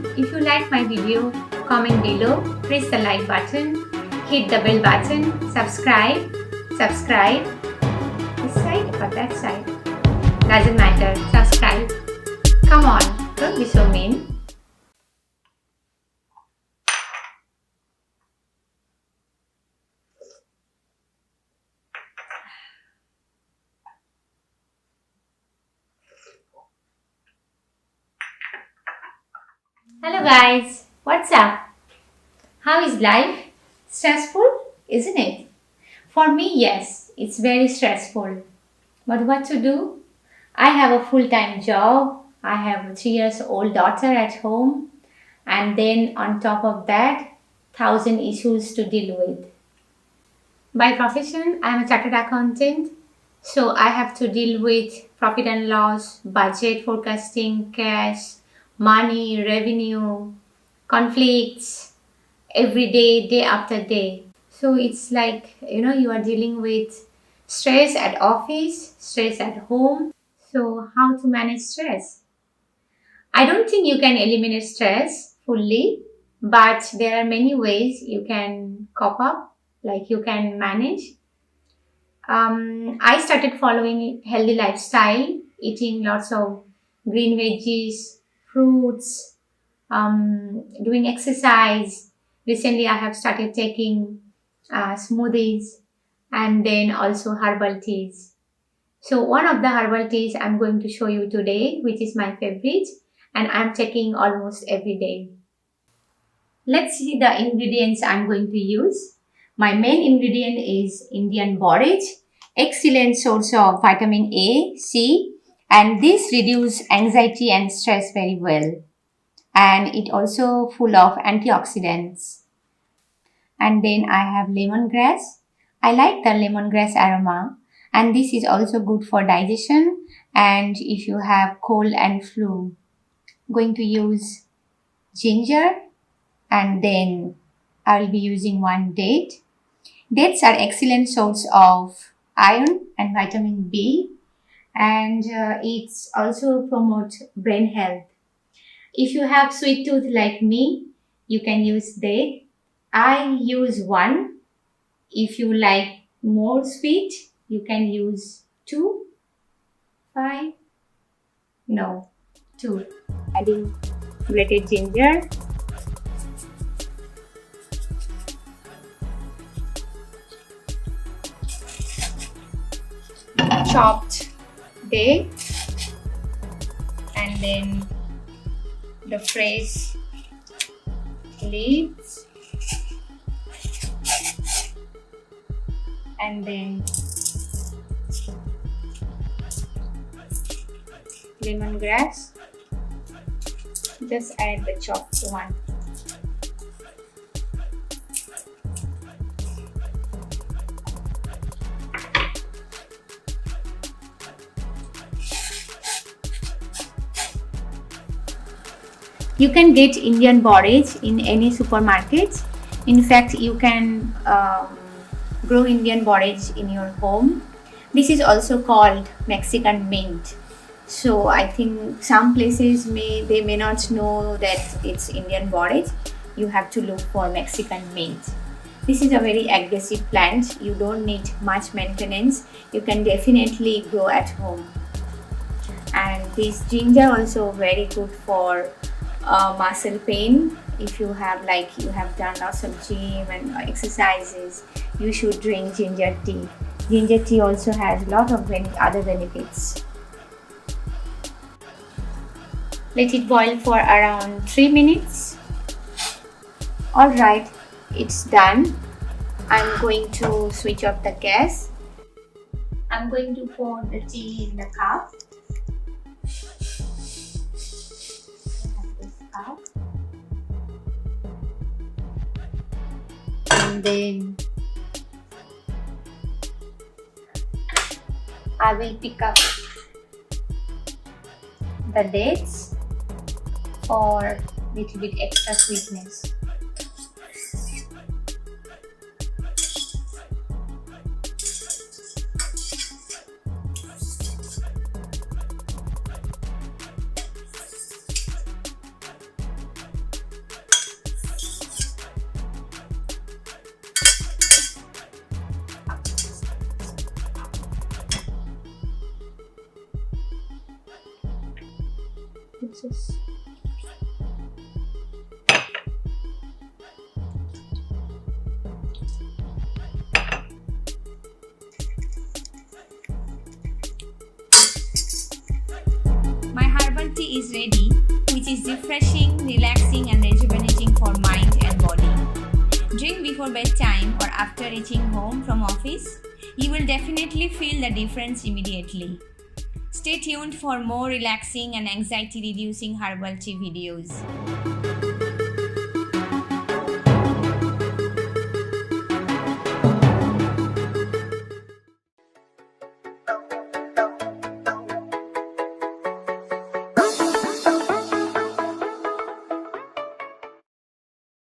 If you like my video, comment below, press the like button, hit the bell button, subscribe, this side or that side, doesn't matter, subscribe. Come on, don't be so mean. Hello guys, what's up? How is life? Stressful, isn't it? For me, yes, it's very stressful. But what to do? I have a full-time job. I have a 3-year-old daughter at home. And then on top of that, 1,000 issues to deal with. By profession, I am a chartered accountant. So I have to deal with profit and loss, budget forecasting, cash, money, revenue, conflicts, every day, day after day. So it's like, you are dealing with stress at office, stress at home. So how to manage stress? I don't think you can eliminate stress fully, but there are many ways you can cope up, like you can manage. I started following healthy lifestyle, eating lots of green veggies, fruits, doing exercise. Recently, I have started taking smoothies and then also herbal teas. So one of the herbal teas I'm going to show you today, which is my favorite, and I'm taking almost every day. Let's see the ingredients I'm going to use. My main ingredient is Indian borage, excellent source of vitamin A, C, and this reduces anxiety and stress very well. And it also full of antioxidants. And then I have lemongrass. I like the lemongrass aroma, and this is also good for digestion and if you have cold and flu. Going to use ginger, and then I will be using one date. Dates are excellent source of iron and vitamin B, and it's also promote brain health. If you have sweet tooth like me, you can use date. I use one. If you like more sweet, you can use 2, 5, no, 2. Adding grated ginger, chopped date, and then the fresh leaves, and then lemongrass. Just add the chopped one. You can get Indian borage in any supermarkets. In fact, you can grow Indian borage in your home. This is also called Mexican mint. So I think some places may not know that it's Indian borage. You have to look for Mexican mint. This is a very aggressive plant. You don't need much maintenance. You can definitely grow at home. And this ginger also very good for muscle pain. If you have done lots of gym and exercises, you should drink ginger tea. Ginger tea also has a lot of other benefits. Let it boil for around 3 minutes. Alright, it's done. I'm going to switch off the gas. I'm going to pour the tea in the cup. And then I will pick up the dates for little bit extra sweetness. this? My herbal tea is ready, which is refreshing, relaxing, and rejuvenating for mind and body. Drink before bedtime or after reaching home from office. You will definitely feel the difference immediately. Stay tuned for more relaxing and anxiety reducing herbal tea videos.